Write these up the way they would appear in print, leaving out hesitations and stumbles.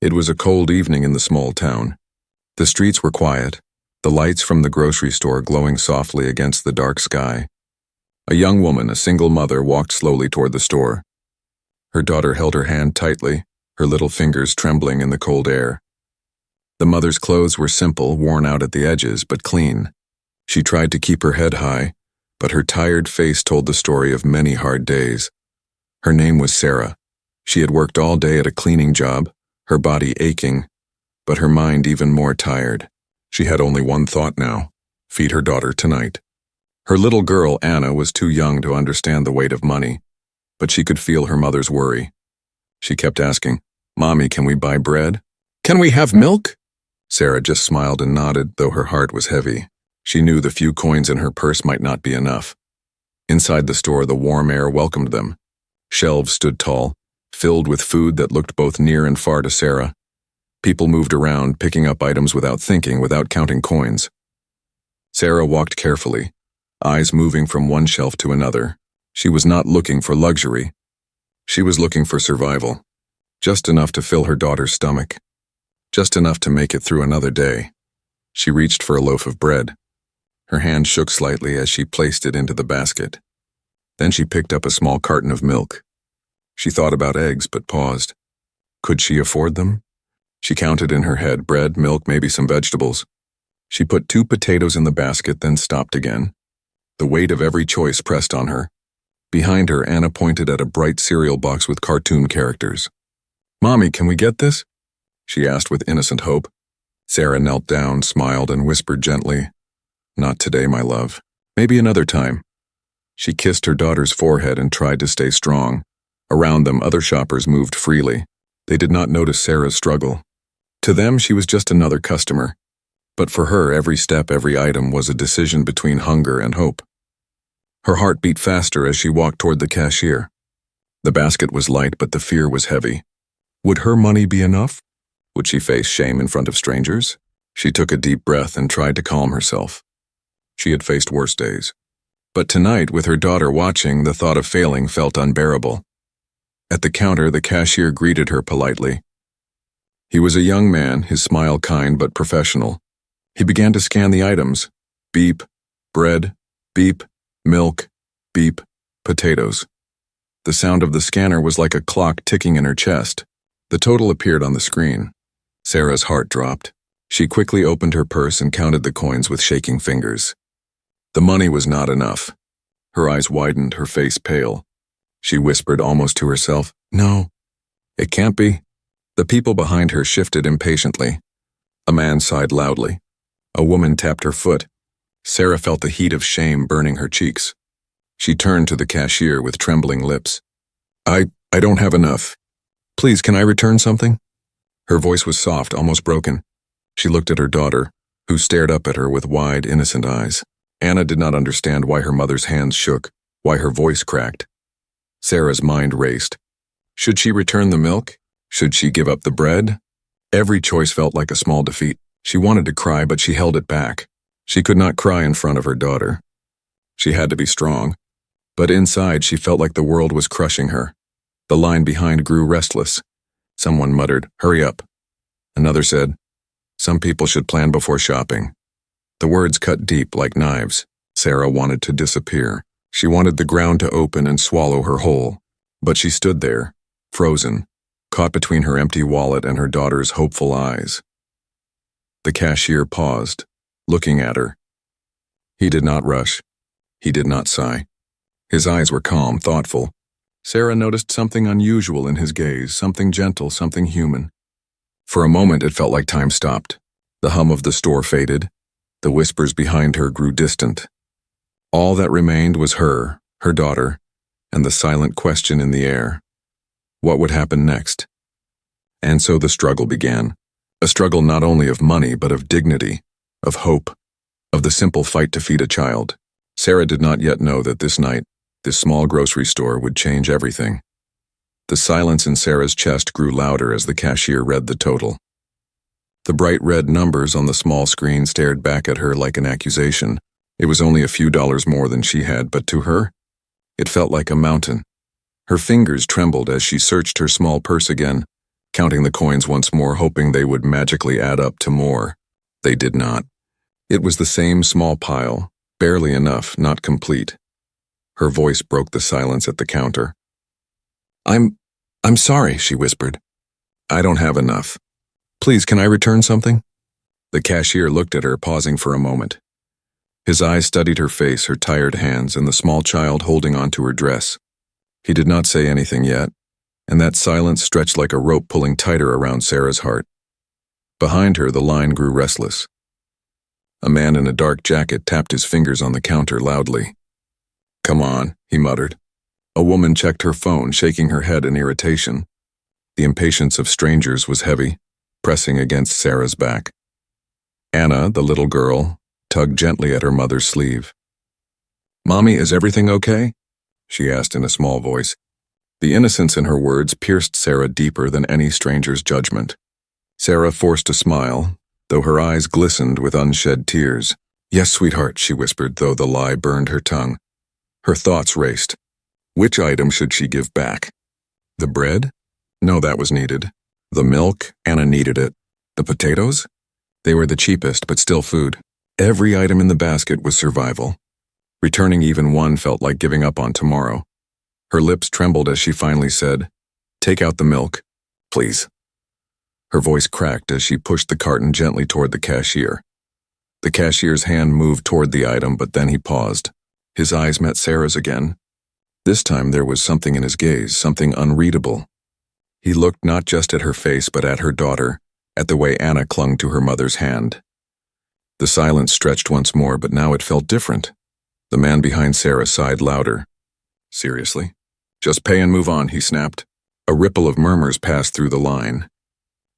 It was a cold evening in the small town. The streets were quiet, the lights from the grocery store glowing softly against the dark sky. A young woman, a single mother, walked slowly toward the store. Her daughter held her hand tightly, her little fingers trembling in the cold air. The mother's clothes were simple, worn out at the edges, but clean. She tried to keep her head high, but her tired face told the story of many hard days. Her name was Sarah. She had worked all day at a cleaning job, her body aching, but her mind even more tired. She had only one thought now: feed her daughter tonight. Her little girl, Anna, was too young to understand the weight of money, but she could feel her mother's worry. She kept asking, "Mommy, can we buy bread? Can we have milk?" Sarah just smiled and nodded, though her heart was heavy. She knew the few coins in her purse might not be enough. Inside the store, the warm air welcomed them. Shelves stood tall, filled with food that looked both near and far to Sarah. People moved around, picking up items without thinking, without counting coins. Sarah walked carefully, eyes moving from one shelf to another. She was not looking for luxury. She was looking for survival. Just enough to fill her daughter's stomach. Just enough to make it through another day. She reached for a loaf of bread. Her hand shook slightly as she placed it into the basket. Then she picked up a small carton of milk. She thought about eggs, but paused. Could she afford them? She counted in her head: bread, milk, maybe some vegetables. She put 2 potatoes in the basket, then stopped again. The weight of every choice pressed on her. Behind her, Anna pointed at a bright cereal box with cartoon characters. "Mommy, can we get this?" she asked with innocent hope. Sarah knelt down, smiled, and whispered gently, "Not today, my love. Maybe another time." She kissed her daughter's forehead and tried to stay strong. Around them, other shoppers moved freely. They did not notice Sarah's struggle. To them, she was just another customer. But for her, every step, every item was a decision between hunger and hope. Her heart beat faster as she walked toward the cashier. The basket was light, but the fear was heavy. Would her money be enough? Would she face shame in front of strangers? She took a deep breath and tried to calm herself. She had faced worse days. But tonight, with her daughter watching, the thought of failing felt unbearable. At the counter, the cashier greeted her politely. He was a young man, his smile kind but professional. He began to scan the items. Beep, bread, beep, milk, beep, potatoes. The sound of the scanner was like a clock ticking in her chest. The total appeared on the screen. Sarah's heart dropped. She quickly opened her purse and counted the coins with shaking fingers. The money was not enough. Her eyes widened, her face pale. She whispered almost to herself, "No, it can't be." The people behind her shifted impatiently. A man sighed loudly. A woman tapped her foot. Sarah felt the heat of shame burning her cheeks. She turned to the cashier with trembling lips. I don't have enough. Please, can I return something?" Her voice was soft, almost broken. She looked at her daughter, who stared up at her with wide, innocent eyes. Anna did not understand why her mother's hands shook, why her voice cracked. Sarah's mind raced. Should she return the milk? Should she give up the bread? Every choice felt like a small defeat. She wanted to cry, but she held it back. She could not cry in front of her daughter. She had to be strong. But inside, she felt like the world was crushing her. The line behind grew restless. Someone muttered, "Hurry up." Another said, "Some people should plan before shopping." The words cut deep like knives. Sarah wanted to disappear. She wanted the ground to open and swallow her whole. But she stood there, frozen, caught between her empty wallet and her daughter's hopeful eyes. The cashier paused, looking at her. He did not rush. He did not sigh. His eyes were calm, thoughtful. Sarah noticed something unusual in his gaze, something gentle, something human. For a moment, it felt like time stopped. The hum of the store faded. The whispers behind her grew distant. All that remained was her daughter, and the silent question in the air. What would happen next? And so the struggle began. A struggle not only of money, but of dignity, of hope, of the simple fight to feed a child. Sarah did not yet know that this night, this small grocery store would change everything. The silence in Sarah's chest grew louder as the cashier read the total. The bright red numbers on the small screen stared back at her like an accusation. It was only a few dollars more than she had, but to her, it felt like a mountain. Her fingers trembled as she searched her small purse again, counting the coins once more, hoping they would magically add up to more. They did not. It was the same small pile, barely enough, not complete. Her voice broke the silence at the counter. I'm sorry, she whispered. I don't have enough. Please, can I return something? The cashier looked at her, pausing for a moment. His eyes studied her face, her tired hands, and the small child holding onto her dress. He did not say anything yet, and that silence stretched like a rope pulling tighter around Sarah's heart. Behind her, the line grew restless. A man in a dark jacket tapped his fingers on the counter loudly. Come on, he muttered. A woman checked her phone, shaking her head in irritation. The impatience of strangers was heavy, pressing against Sarah's back. Anna, the little girl, tugged gently at her mother's sleeve. Mommy, is everything okay? She asked in a small voice. The innocence in her words pierced Sarah deeper than any stranger's judgment. Sarah forced a smile, though her eyes glistened with unshed tears. Yes, sweetheart, she whispered, though the lie burned her tongue. Her thoughts raced. Which item should she give back? The bread? No, that was needed. The milk? Anna needed it. The potatoes? They were the cheapest, but still food. Every item in the basket was survival. Returning even one felt like giving up on tomorrow. Her lips trembled as she finally said, Take out the milk, please. Her voice cracked as she pushed the carton gently toward the cashier. The cashier's hand moved toward the item, but then he paused. His eyes met Sarah's again. This time there was something in his gaze, something unreadable. He looked not just at her face, but at her daughter, at the way Anna clung to her mother's hand. The silence stretched once more, but now it felt different. The man behind Sarah sighed louder. Seriously? Just pay and move on, he snapped. A ripple of murmurs passed through the line.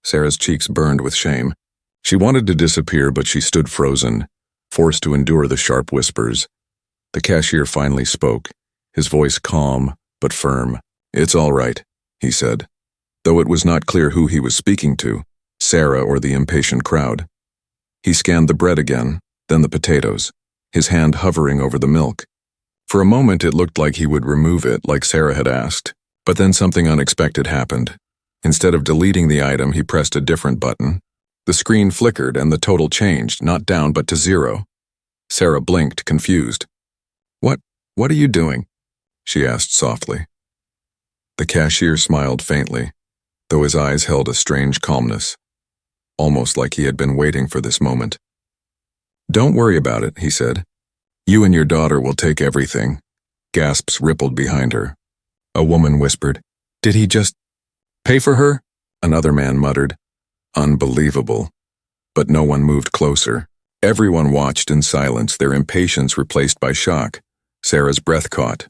Sarah's cheeks burned with shame. She wanted to disappear, but she stood frozen, forced to endure the sharp whispers. The cashier finally spoke, his voice calm but firm. It's all right, he said, though it was not clear who he was speaking to, Sarah or the impatient crowd. He scanned the bread again, then the potatoes, his hand hovering over the milk. For a moment it looked like he would remove it, like Sarah had asked, but then something unexpected happened. Instead of deleting the item, he pressed a different button. The screen flickered and the total changed, not down but to 0. Sarah blinked, confused. What are you doing? She asked softly. The cashier smiled faintly, though his eyes held a strange calmness, almost like he had been waiting for this moment. Don't worry about it, he said. You and your daughter will take everything. Gasps rippled behind her. A woman whispered, Did he just pay for her? Another man muttered, Unbelievable. But no one moved closer. Everyone watched in silence, their impatience replaced by shock. Sarah's breath caught.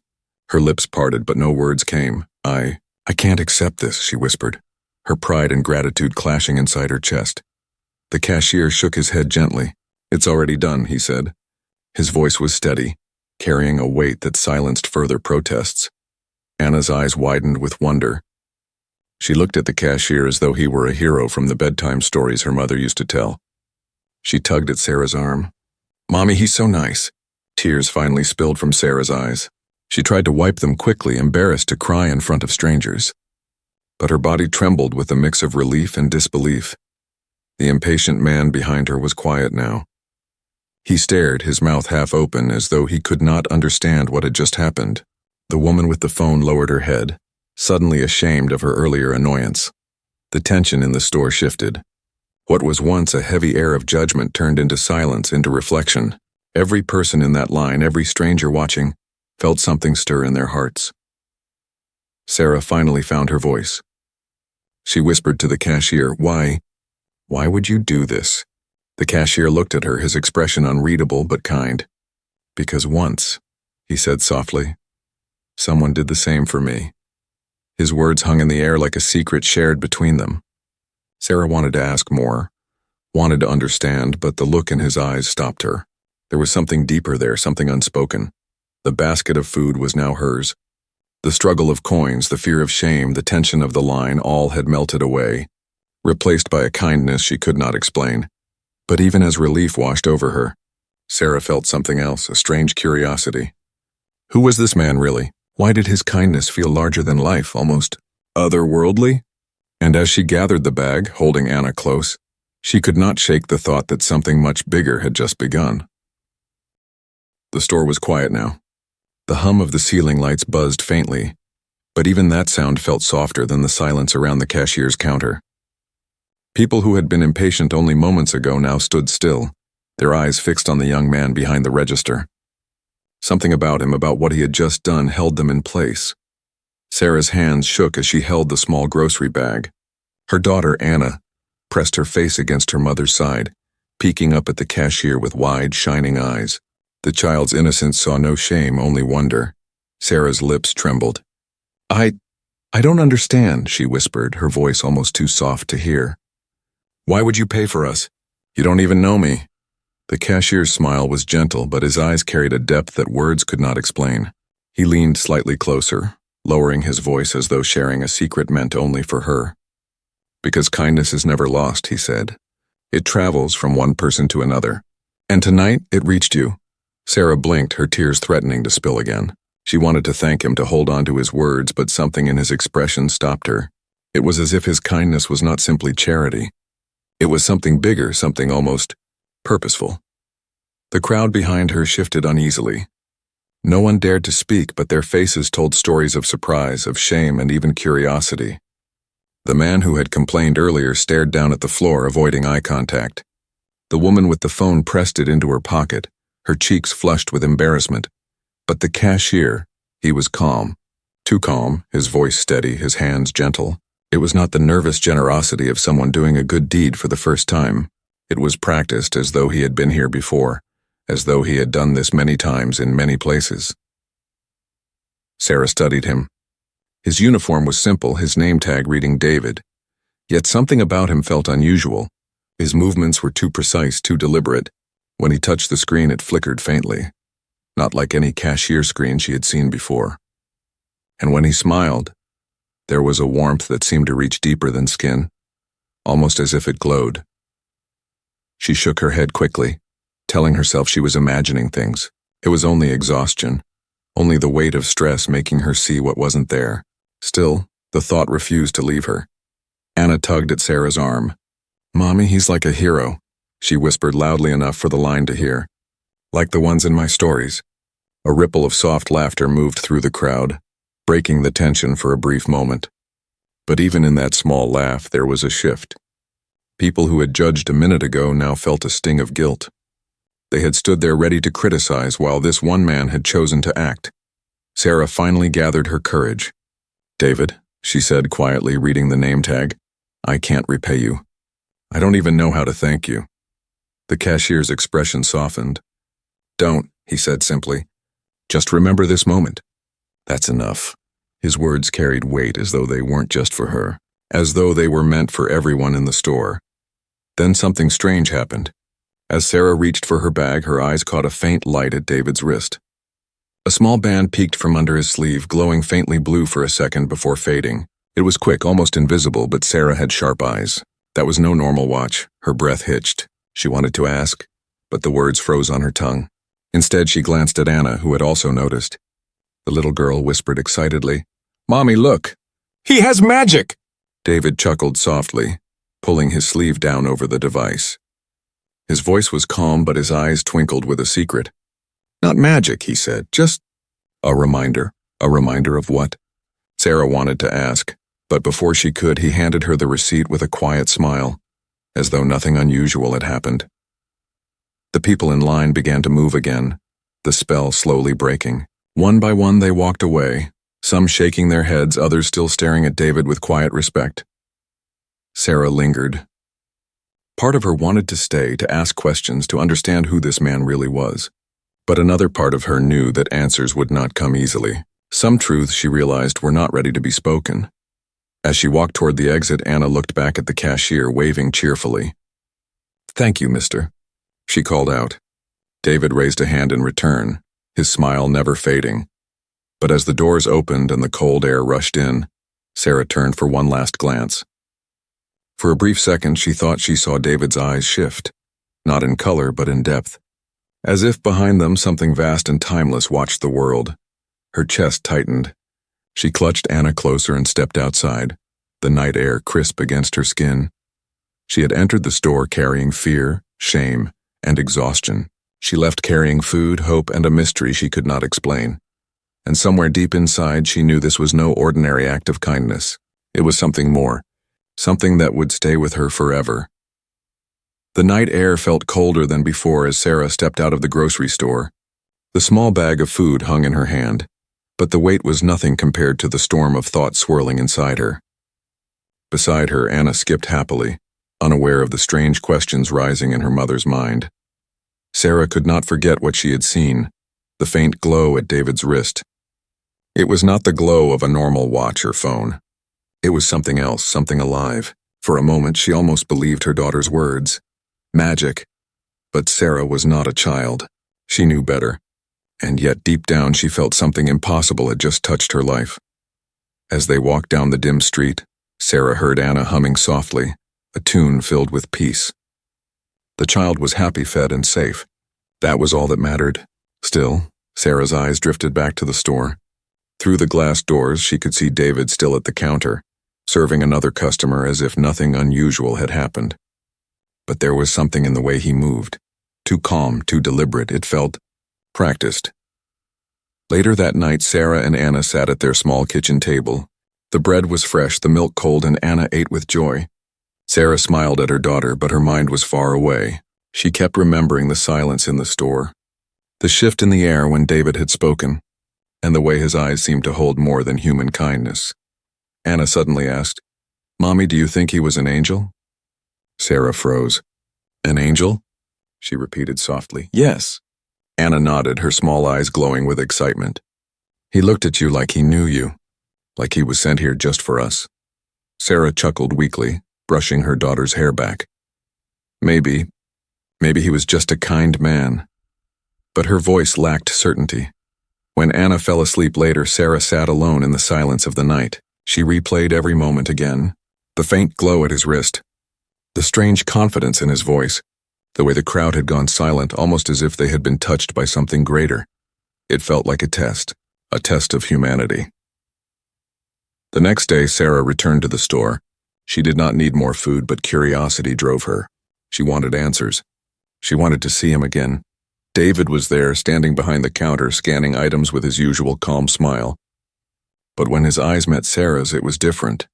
Her lips parted, but no words came. I can't accept this, she whispered, her pride and gratitude clashing inside her chest. The cashier shook his head gently. It's already done, he said. His voice was steady, carrying a weight that silenced further protests. Anna's eyes widened with wonder. She looked at the cashier as though he were a hero from the bedtime stories her mother used to tell. She tugged at Sarah's arm. Mommy, he's so nice. Tears finally spilled from Sarah's eyes. She tried to wipe them quickly, embarrassed to cry in front of strangers. But her body trembled with a mix of relief and disbelief. The impatient man behind her was quiet now. He stared, his mouth half open, as though he could not understand what had just happened. The woman with the phone lowered her head, suddenly ashamed of her earlier annoyance. The tension in the store shifted. What was once a heavy air of judgment turned into silence, into reflection. Every person in that line, every stranger watching, felt something stir in their hearts. Sarah finally found her voice. She whispered to the cashier, Why would you do this? The cashier looked at her, his expression unreadable but kind. Because once, he said softly, someone did the same for me. His words hung in the air like a secret shared between them. Sarah wanted to ask more, wanted to understand, but the look in his eyes stopped her. There was something deeper there, something unspoken. The basket of food was now hers. The struggle of coins, the fear of shame, the tension of the line, all had melted away, replaced by a kindness she could not explain. But even as relief washed over her, Sarah felt something else, a strange curiosity. Who was this man really? Why did his kindness feel larger than life, almost otherworldly? And as she gathered the bag, holding Anna close, she could not shake the thought that something much bigger had just begun. The store was quiet now. The hum of the ceiling lights buzzed faintly, but even that sound felt softer than the silence around the cashier's counter. People who had been impatient only moments ago now stood still, their eyes fixed on the young man behind the register. Something about him, about what he had just done, held them in place. Sarah's hands shook as she held the small grocery bag. Her daughter, Anna, pressed her face against her mother's side, peeking up at the cashier with wide, shining eyes. The child's innocence saw no shame, only wonder. Sarah's lips trembled. I don't understand," she whispered, her voice almost too soft to hear. "Why would you pay for us? You don't even know me." The cashier's smile was gentle, but his eyes carried a depth that words could not explain. He leaned slightly closer, lowering his voice as though sharing a secret meant only for her. "Because kindness is never lost," he said. "It travels from one person to another. And tonight, it reached you." Sarah blinked, her tears threatening to spill again. She wanted to thank him, to hold on to his words, but something in his expression stopped her. It was as if his kindness was not simply charity. It was something bigger, something almost purposeful. The crowd behind her shifted uneasily. No one dared to speak, but their faces told stories of surprise, of shame, and even curiosity. The man who had complained earlier stared down at the floor, avoiding eye contact. The woman with the phone pressed it into her pocket, her cheeks flushed with embarrassment. But the cashier, he was calm. Too calm, his voice steady, his hands gentle. It was not the nervous generosity of someone doing a good deed for the first time. It was practiced, as though he had been here before, as though he had done this many times in many places. Sarah studied him. His uniform was simple, his name tag reading David. Yet something about him felt unusual. His movements were too precise, too deliberate. When he touched the screen, it flickered faintly. Not like any cashier screen she had seen before. And when he smiled, there was a warmth that seemed to reach deeper than skin, almost as if it glowed. She shook her head quickly, telling herself she was imagining things. It was only exhaustion, only the weight of stress making her see what wasn't there. Still, the thought refused to leave her. Anna tugged at Sarah's arm. "Mommy, he's like a hero," she whispered loudly enough for the line to hear. "Like the ones in my stories." A ripple of soft laughter moved through the crowd, breaking the tension for a brief moment. But even in that small laugh, there was a shift. People who had judged a minute ago now felt a sting of guilt. They had stood there ready to criticize while this one man had chosen to act. Sarah finally gathered her courage. "David," she said quietly, reading the name tag, "I can't repay you. I don't even know how to thank you." The cashier's expression softened. "Don't," he said simply. "Just remember this moment." "That's enough." His words carried weight, as though they weren't just for her, as though they were meant for everyone in the store. Then something strange happened. As Sarah reached for her bag, her eyes caught a faint light at David's wrist. A small band peeked from under his sleeve, glowing faintly blue for a second before fading. It was quick, almost invisible, but Sarah had sharp eyes. That was no normal watch. Her breath hitched. She wanted to ask, but the words froze on her tongue. Instead, she glanced at Anna, who had also noticed. The little girl whispered excitedly, "Mommy, look! He has magic!" David chuckled softly, pulling his sleeve down over the device. His voice was calm, but his eyes twinkled with a secret. "Not magic," he said, "just a reminder." A reminder of what? Sarah wanted to ask, but before she could, he handed her the receipt with a quiet smile, as though nothing unusual had happened. The people in line began to move again, the spell slowly breaking. One by one they walked away, some shaking their heads, others still staring at David with quiet respect. Sarah lingered. Part of her wanted to stay, to ask questions, to understand who this man really was. But another part of her knew that answers would not come easily. Some truths, she realized, were not ready to be spoken. As she walked toward the exit, Anna looked back at the cashier, waving cheerfully. "Thank you, mister," she called out. David raised a hand in return, his smile never fading. But as the doors opened and the cold air rushed in, Sarah turned for one last glance. For a brief second, she thought she saw David's eyes shift, not in color but in depth. As if behind them something vast and timeless watched the world. Her chest tightened. She clutched Anna closer and stepped outside, the night air crisp against her skin. She had entered the store carrying fear, shame, and exhaustion. She left carrying food, hope, and a mystery she could not explain. And somewhere deep inside, she knew this was no ordinary act of kindness. It was something more, something that would stay with her forever. The night air felt colder than before as Sarah stepped out of the grocery store. The small bag of food hung in her hand, but the weight was nothing compared to the storm of thought swirling inside her. Beside her, Anna skipped happily, unaware of the strange questions rising in her mother's mind. Sarah could not forget what she had seen, the faint glow at David's wrist. It was not the glow of a normal watch or phone. It was something else, something alive. For a moment, she almost believed her daughter's words. Magic. But Sarah was not a child. She knew better. And yet deep down she felt something impossible had just touched her life. As they walked down the dim street, Sarah heard Anna humming softly, a tune filled with peace. The child was happy, fed, and safe. That was all that mattered. Still, Sarah's eyes drifted back to the store. Through the glass doors, she could see David still at the counter, serving another customer as if nothing unusual had happened. But there was something in the way he moved. Too calm, too deliberate, it felt practiced. Later that night, Sarah and Anna sat at their small kitchen table. The bread was fresh, the milk cold, and Anna ate with joy. Sarah smiled at her daughter, but her mind was far away. She kept remembering the silence in the store, the shift in the air when David had spoken, and the way his eyes seemed to hold more than human kindness. Anna suddenly asked, "Mommy, do you think he was an angel?" Sarah froze. "An angel?" she repeated softly. "Yes." Anna nodded, her small eyes glowing with excitement. "He looked at you like he knew you, like he was sent here just for us." Sarah chuckled weakly, brushing her daughter's hair back. Maybe he was just a kind man. But her voice lacked certainty. When Anna fell asleep later, Sarah sat alone in the silence of the night. She replayed every moment again, the faint glow at his wrist, the strange confidence in his voice, the way the crowd had gone silent, almost as if they had been touched by something greater. It felt like a test of humanity. The next day, Sarah returned to the store. She did not need more food, but curiosity drove her. She wanted answers. She wanted to see him again. David was there, standing behind the counter, scanning items with his usual calm smile. But when his eyes met Sarah's, it was different.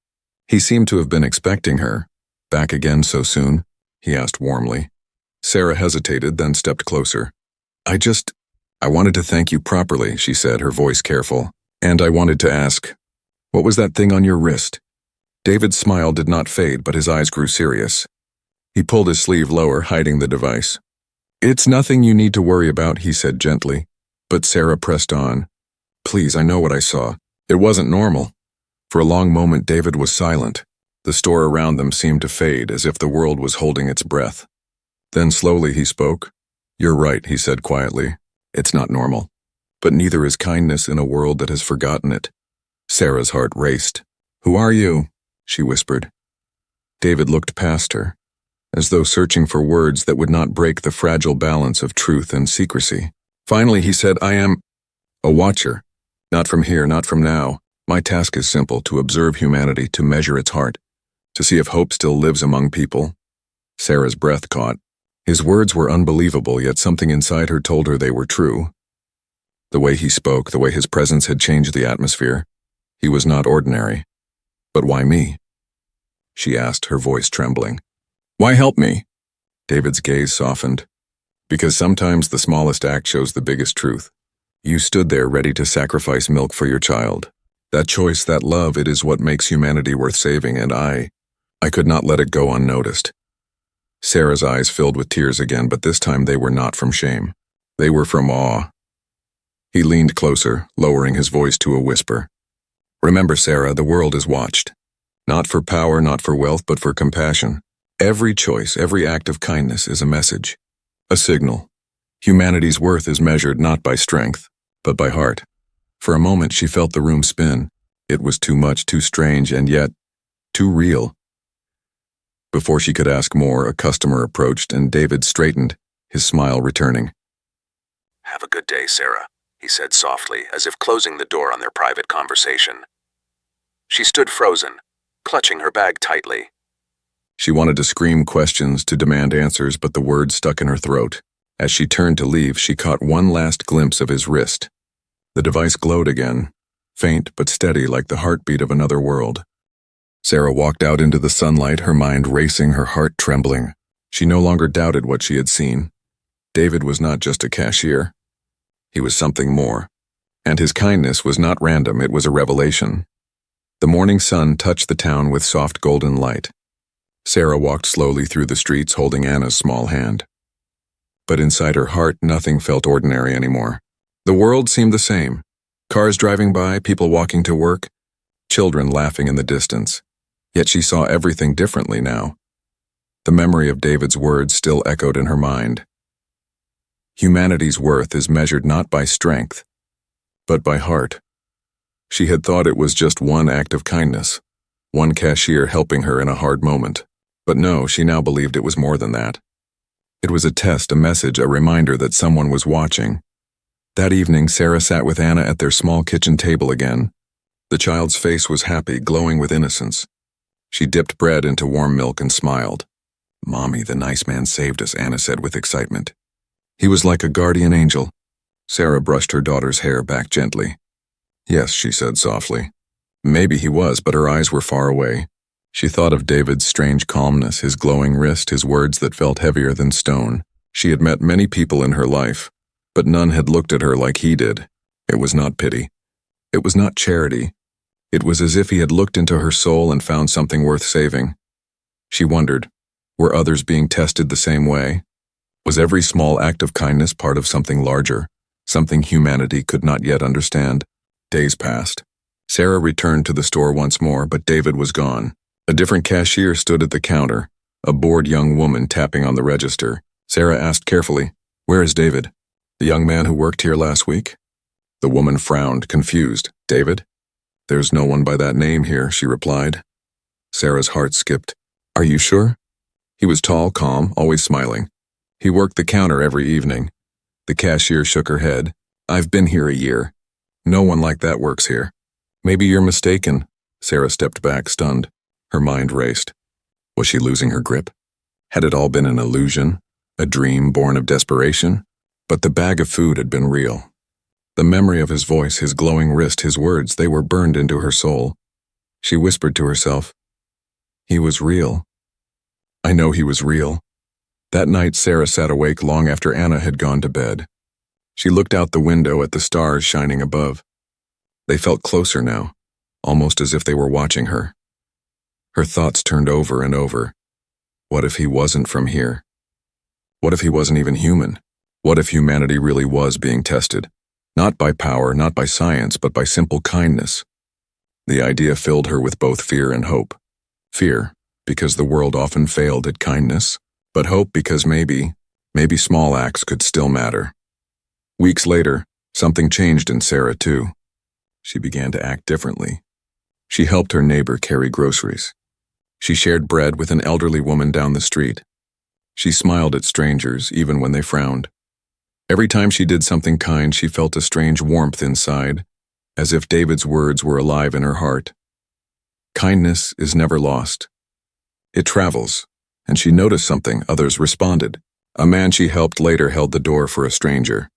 He seemed to have been expecting her. "Back again so soon?" he asked warmly. Sarah hesitated, then stepped closer. I wanted to thank you properly," she said, her voice careful. "And I wanted to ask, what was that thing on your wrist?" David's smile did not fade, but his eyes grew serious. He pulled his sleeve lower, hiding the device. "It's nothing you need to worry about," he said gently. But Sarah pressed on. "Please, I know what I saw. It wasn't normal." For a long moment, David was silent. The store around them seemed to fade, as if the world was holding its breath. Then slowly he spoke. "You're right," he said quietly. "It's not normal. But neither is kindness in a world that has forgotten it." Sarah's heart raced. "Who are you?" she whispered. David looked past her, as though searching for words that would not break the fragile balance of truth and secrecy. Finally, he said, "I am a watcher. Not from here, not from now. My task is simple, to observe humanity, to measure its heart, to see if hope still lives among people." Sarah's breath caught. His words were unbelievable, yet something inside her told her they were true. The way he spoke, the way his presence had changed the atmosphere. He was not ordinary. "But why me?" she asked, her voice trembling. "Why help me?" David's gaze softened. "Because sometimes the smallest act shows the biggest truth. You stood there ready to sacrifice milk for your child. That choice, that love, it is what makes humanity worth saving, and I could not let it go unnoticed." Sarah's eyes filled with tears again, but this time they were not from shame. They were from awe. He leaned closer, lowering his voice to a whisper. "Remember, Sarah, the world is watched. Not for power, not for wealth, but for compassion. Every choice, every act of kindness is a message, a signal. Humanity's worth is measured not by strength, but by heart." For a moment she felt the room spin. It was too much, too strange, and yet too real. Before she could ask more, a customer approached, and David straightened, his smile returning. "Have a good day, Sarah," he said softly, as if closing the door on their private conversation. She stood frozen, clutching her bag tightly. She wanted to scream questions, to demand answers, but the words stuck in her throat. As she turned to leave, she caught one last glimpse of his wrist. The device glowed again, faint but steady like the heartbeat of another world. Sarah walked out into the sunlight, her mind racing, her heart trembling. She no longer doubted what she had seen. David was not just a cashier. He was something more. And his kindness was not random, it was a revelation. The morning sun touched the town with soft golden light. Sarah walked slowly through the streets holding Anna's small hand. But inside her heart, nothing felt ordinary anymore. The world seemed the same. Cars driving by, people walking to work, children laughing in the distance. Yet she saw everything differently now. The memory of David's words still echoed in her mind. Humanity's worth is measured not by strength, but by heart. She had thought it was just one act of kindness, one cashier helping her in a hard moment. But no, she now believed it was more than that. It was a test, a message, a reminder that someone was watching. That evening, Sarah sat with Anna at their small kitchen table again. The child's face was happy, glowing with innocence. She dipped bread into warm milk and smiled. "Mommy, the nice man saved us," Anna said with excitement. "He was like a guardian angel." Sarah brushed her daughter's hair back gently. "Yes," she said softly. Maybe he was, but her eyes were far away. She thought of David's strange calmness, his glowing wrist, his words that felt heavier than stone. She had met many people in her life, but none had looked at her like he did. It was not pity. It was not charity. It was as if he had looked into her soul and found something worth saving. She wondered, were others being tested the same way? Was every small act of kindness part of something larger, something humanity could not yet understand? Days passed. Sarah returned to the store once more, but David was gone. A different cashier stood at the counter, a bored young woman tapping on the register. Sarah asked carefully, "Where is David?" "The young man who worked here last week?" The woman frowned, confused. "David? There's no one by that name here," she replied. Sarah's heart skipped. "Are you sure?" He was tall, calm, always smiling. He worked the counter every evening. The cashier shook her head. "I've been here a year. No one like that works here." "Maybe you're mistaken." Sarah stepped back, stunned. Her mind raced. Was she losing her grip? Had it all been an illusion, a dream born of desperation? But the bag of food had been real. The memory of his voice, his glowing wrist, his words, they were burned into her soul. She whispered to herself, "He was real. I know he was real." That night, Sarah sat awake long after Anna had gone to bed. She looked out the window at the stars shining above. They felt closer now, almost as if they were watching her. Her thoughts turned over and over. What if he wasn't from here? What if he wasn't even human? What if humanity really was being tested? Not by power, not by science, but by simple kindness. The idea filled her with both fear and hope. Fear, because the world often failed at kindness, but hope because maybe small acts could still matter. Weeks later, something changed in Sarah too. She began to act differently. She helped her neighbor carry groceries. She shared bread with an elderly woman down the street. She smiled at strangers, even when they frowned. Every time she did something kind, she felt a strange warmth inside, as if David's words were alive in her heart. Kindness is never lost. It travels, and she noticed something. Others responded. A man she helped later held the door for a stranger.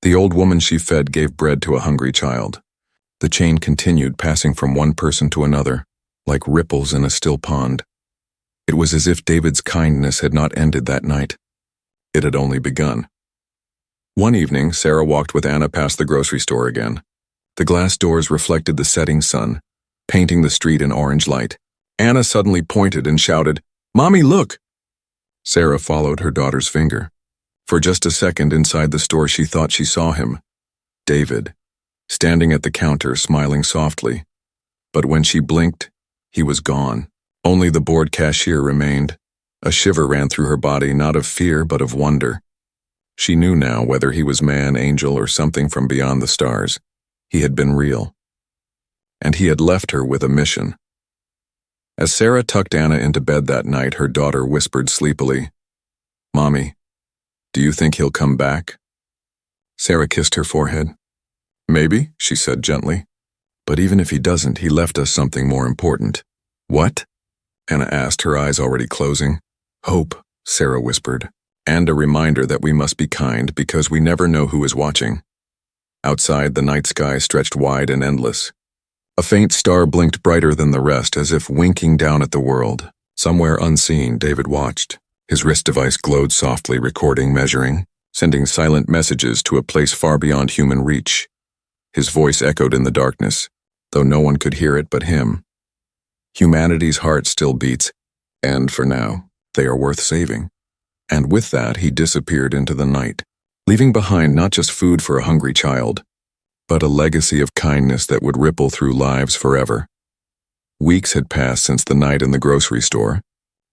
The old woman she fed gave bread to a hungry child. The chain continued, passing from one person to another, like ripples in a still pond. It was as if David's kindness had not ended that night. It had only begun. One evening, Sarah walked with Anna past the grocery store again. The glass doors reflected the setting sun, painting the street in orange light. Anna suddenly pointed and shouted, "Mommy, look!" Sarah followed her daughter's finger. For just a second inside the store, she thought she saw him. David, standing at the counter, smiling softly. But when she blinked, he was gone. Only the bored cashier remained. A shiver ran through her body, not of fear, but of wonder. She knew now whether he was man, angel, or something from beyond the stars. He had been real. And he had left her with a mission. As Sarah tucked Anna into bed that night, her daughter whispered sleepily, "Mommy, do you think he'll come back?" Sarah kissed her forehead. "Maybe," she said gently. "But even if he doesn't, he left us something more important. What? Anna asked, her eyes already closing. Hope, Sarah whispered, and a reminder that we must be kind because we never know who is watching. Outside, the night sky stretched wide and endless. A faint star blinked brighter than the rest, as if winking down at the world. Somewhere unseen, David watched. His wrist device glowed softly, recording, measuring, sending silent messages to a place far beyond human reach. His voice echoed in the darkness, though no one could hear it but him. Humanity's heart still beats, and for now, they are worth saving. And with that, he disappeared into the night, leaving behind not just food for a hungry child, but a legacy of kindness that would ripple through lives forever. Weeks had passed since the night in the grocery store.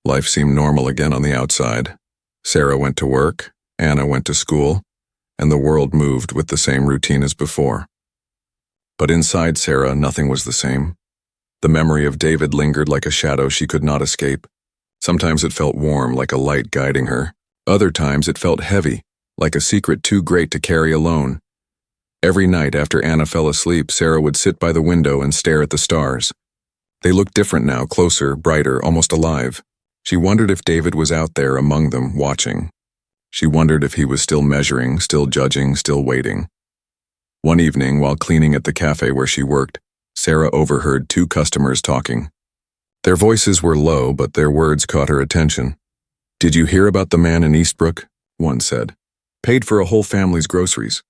Life seemed normal again on the outside. Sarah went to work, Anna went to school, and the world moved with the same routine as before. But inside Sarah, nothing was the same. The memory of David lingered like a shadow she could not escape. Sometimes it felt warm, like a light guiding her. Other times it felt heavy, like a secret too great to carry alone. Every night after Anna fell asleep, Sarah would sit by the window and stare at the stars. They looked different now, closer, brighter, almost alive. She wondered if David was out there among them, watching. She wondered if he was still measuring, still judging, still waiting. One evening, while cleaning at the cafe where she worked, Sarah overheard two customers talking. Their voices were low, but their words caught her attention. "Did you hear about the man in Eastbrook?" one said. "Paid for a whole family's groceries.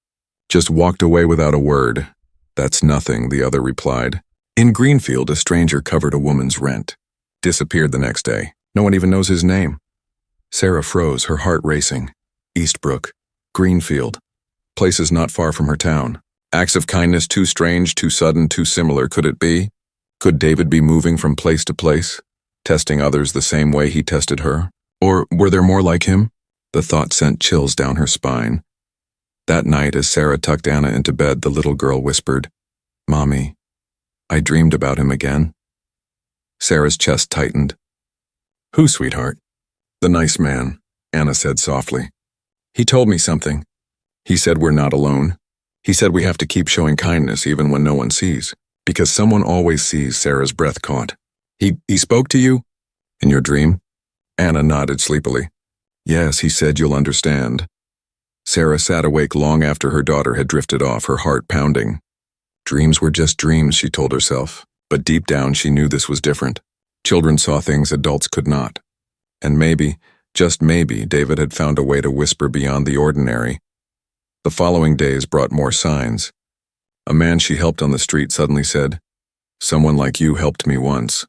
Just walked away without a word." "That's nothing," the other replied. "In Greenfield, a stranger covered a woman's rent. Disappeared the next day. No one even knows his name." Sarah froze, her heart racing. Eastbrook, Greenfield, places not far from her town. Acts of kindness too strange, too sudden, too similar, could it be? Could David be moving from place to place, testing others the same way he tested her? Or were there more like him? The thought sent chills down her spine. That night, as Sarah tucked Anna into bed, the little girl whispered, "Mommy, I dreamed about him again." Sarah's chest tightened. "Who, sweetheart?" "The nice man," Anna said softly. "He told me something. He said we're not alone. He said we have to keep showing kindness even when no one sees. Because someone always sees." Sarah's breath caught. He spoke to you? In your dream?" Anna nodded sleepily. "Yes, he said you'll understand." Sarah sat awake long after her daughter had drifted off, her heart pounding. Dreams were just dreams, she told herself, but deep down she knew this was different. Children saw things adults could not. And maybe, just maybe, David had found a way to whisper beyond the ordinary. The following days brought more signs. A man she helped on the street suddenly said, "Someone like you helped me once."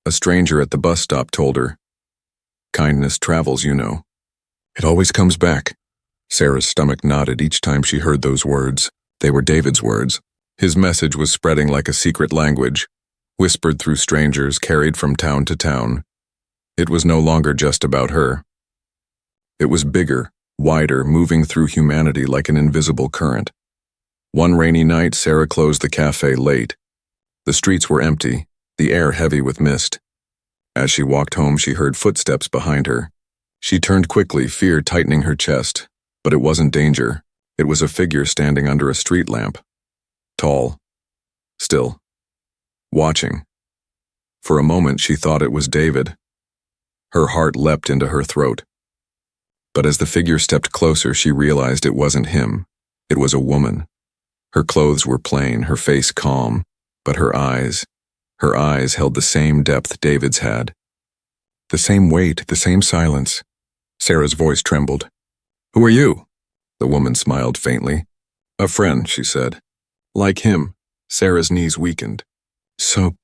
A stranger at the bus stop told her, "Kindness travels, you know. It always comes back." Sarah's stomach knotted each time she heard those words. They were David's words. His message was spreading like a secret language, whispered through strangers, carried from town to town. It was no longer just about her. It was bigger, wider, moving through humanity like an invisible current. One rainy night, Sarah closed the cafe late. The streets were empty, the air heavy with mist. As she walked home, she heard footsteps behind her. She turned quickly, fear tightening her chest. But it wasn't danger. It was a figure standing under a street lamp. Tall. Still. Watching. For a moment, she thought it was David. Her heart leapt into her throat. But as the figure stepped closer, she realized it wasn't him. It was a woman. Her clothes were plain, her face calm, but her eyes held the same depth David's had. The same weight, the same silence. Sarah's voice trembled. "Who are you?" The woman smiled faintly. "A friend," she said. "Like him." Sarah's knees weakened. "So,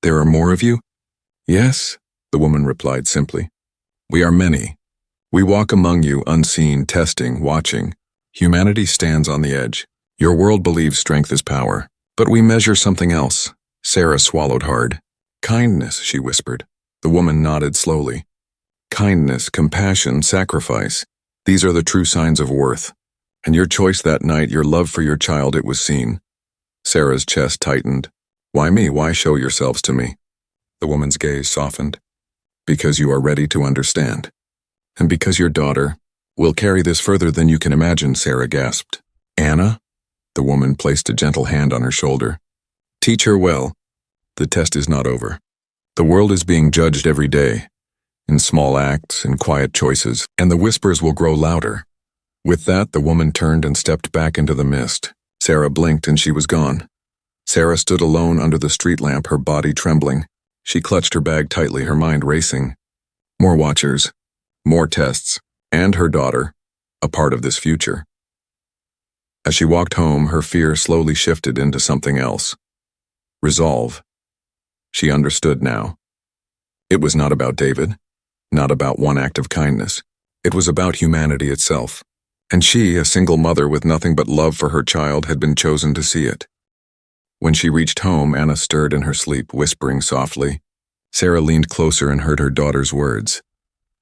there are more of you?" "Yes," the woman replied simply. "We are many. We walk among you, unseen, testing, watching. Humanity stands on the edge. Your world believes strength is power, but we measure something else." Sarah swallowed hard. "Kindness," she whispered. The woman nodded slowly. "Kindness, compassion, sacrifice. These are the true signs of worth. And your choice that night, your love for your child, it was seen." Sarah's chest tightened. "Why me? Why show yourselves to me?" The woman's gaze softened. "Because you are ready to understand. And because your daughter will carry this further than you can imagine," Sarah gasped. "Anna?" The woman placed a gentle hand on her shoulder. "Teach her well. The test is not over." The world is being judged every day, in small acts, in quiet choices, and the whispers will grow louder. With that, the woman turned and stepped back into the mist. Sarah blinked and she was gone. Sarah stood alone under the street lamp, her body trembling. She clutched her bag tightly, her mind racing. More watchers, more tests, and her daughter, a part of this future. As she walked home, her fear slowly shifted into something else. Resolve. She understood now. It was not about David, not about one act of kindness. It was about humanity itself. And she, a single mother with nothing but love for her child, had been chosen to see it. When she reached home, Anna stirred in her sleep, whispering softly. Sarah leaned closer and heard her daughter's words.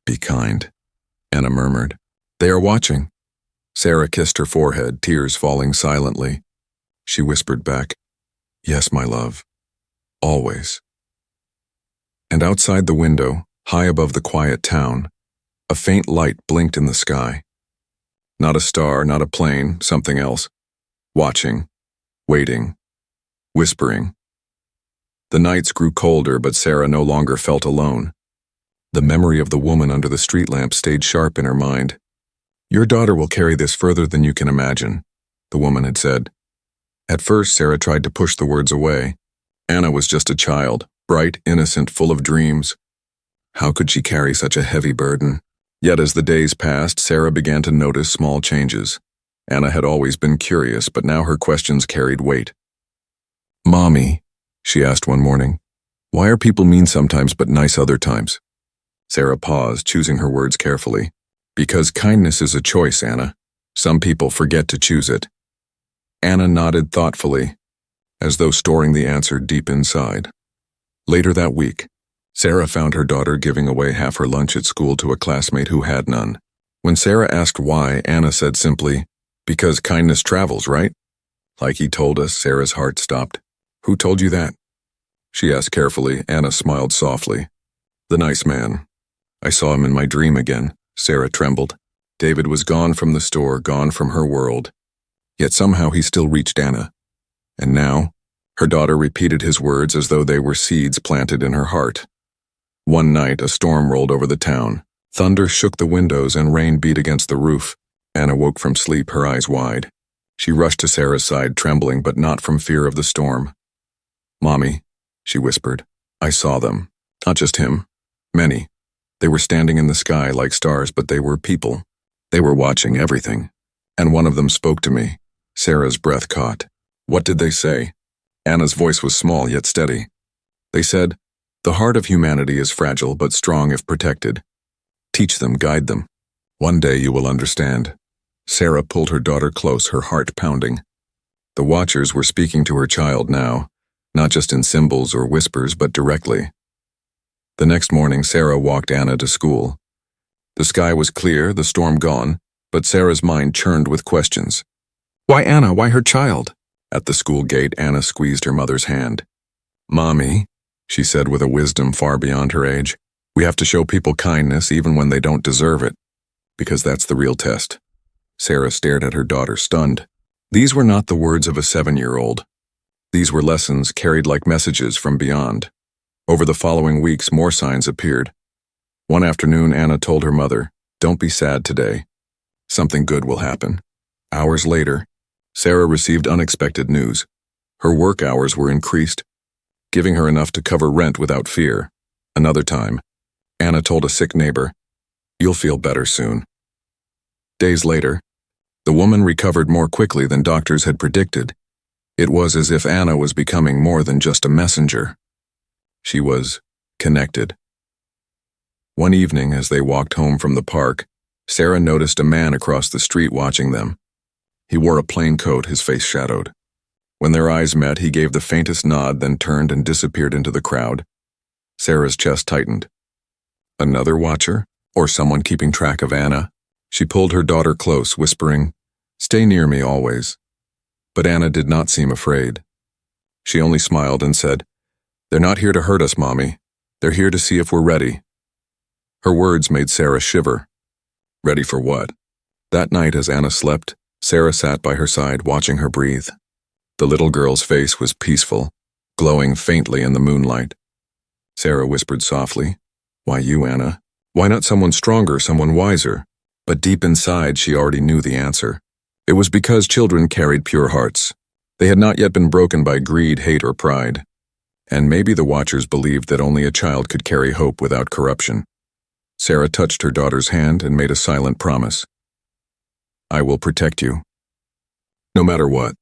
"Be kind," Anna murmured. "They are watching." Sarah kissed her forehead, tears falling silently. She whispered back, "Yes, my love. Always." And outside the window, high above the quiet town, a faint light blinked in the sky. Not a star, not a plane, something else. Watching, waiting, whispering. The nights grew colder, but Sarah no longer felt alone. The memory of the woman under the street lamp stayed sharp in her mind. "Your daughter will carry this further than you can imagine," the woman had said. At first, Sarah tried to push the words away. Anna was just a child, bright, innocent, full of dreams. How could she carry such a heavy burden? Yet as the days passed, Sarah began to notice small changes. Anna had always been curious, but now her questions carried weight. "Mommy," she asked one morning, "why are people mean sometimes but nice other times?" Sarah paused, choosing her words carefully. "Because kindness is a choice, Anna. Some people forget to choose it." Anna nodded thoughtfully, as though storing the answer deep inside. Later that week, Sarah found her daughter giving away half her lunch at school to a classmate who had none. When Sarah asked why, Anna said simply, "Because kindness travels, right?" Like he told us, Sarah's heart stopped. "Who told you that?" she asked carefully. Anna smiled softly. "The nice man. I saw him in my dream again." Sarah trembled. David was gone from the store, gone from her world. Yet somehow he still reached Anna. And now, her daughter repeated his words as though they were seeds planted in her heart. One night, a storm rolled over the town. Thunder shook the windows and rain beat against the roof. Anna woke from sleep, her eyes wide. She rushed to Sarah's side, trembling, but not from fear of the storm. "Mommy," she whispered, "I saw them. Not just him. Many. They were standing in the sky like stars, but they were people. They were watching everything. And one of them spoke to me." Sarah's breath caught. "What did they say?" Anna's voice was small yet steady. "They said, 'The heart of humanity is fragile but strong if protected. Teach them, guide them. One day you will understand.'" Sarah pulled her daughter close, her heart pounding. The watchers were speaking to her child now, not just in symbols or whispers, but directly. The next morning, Sarah walked Anna to school. The sky was clear, the storm gone, but Sarah's mind churned with questions. Why Anna? Why her child? At the school gate, Anna squeezed her mother's hand. "Mommy," she said with a wisdom far beyond her age, "we have to show people kindness even when they don't deserve it, because that's the real test." Sarah stared at her daughter, stunned. These were not the words of a 7-year-old. These were lessons carried like messages from beyond. Over the following weeks, more signs appeared. One afternoon, Anna told her mother, "Don't be sad today. Something good will happen." Hours later, Sarah received unexpected news. Her work hours were increased, giving her enough to cover rent without fear. Another time, Anna told a sick neighbor, "You'll feel better soon." Days later, the woman recovered more quickly than doctors had predicted. It was as if Anna was becoming more than just a messenger. She was connected. One evening, as they walked home from the park, Sarah noticed a man across the street watching them. He wore a plain coat, his face shadowed. When their eyes met, he gave the faintest nod, then turned and disappeared into the crowd. Sarah's chest tightened. Another watcher? Or someone keeping track of Anna? She pulled her daughter close, whispering, "Stay near me always." But Anna did not seem afraid. She only smiled and said, "They're not here to hurt us, Mommy. They're here to see if we're ready." Her words made Sarah shiver. Ready for what? That night, as Anna slept, Sarah sat by her side, watching her breathe. The little girl's face was peaceful, glowing faintly in the moonlight. Sarah whispered softly. Why you, Anna? Why not someone stronger, someone wiser? But deep inside, she already knew the answer. It was because children carried pure hearts. They had not yet been broken by greed, hate, or pride. And maybe the Watchers believed that only a child could carry hope without corruption. Sarah touched her daughter's hand and made a silent promise. I will protect you. No matter what.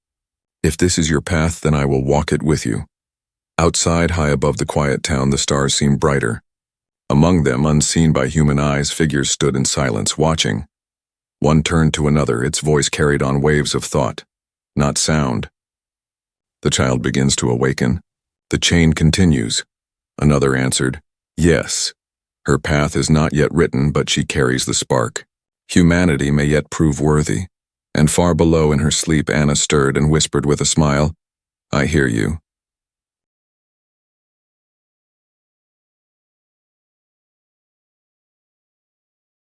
If this is your path, then I will walk it with you. Outside, high above the quiet town, the stars seemed brighter. Among them, unseen by human eyes, figures stood in silence, watching. One turned to another, its voice carried on waves of thought, not sound. The child begins to awaken. The chain continues. Another answered, yes. Her path is not yet written, but she carries the spark. Humanity may yet prove worthy. And far below in her sleep, Anna stirred and whispered with a smile, I hear you.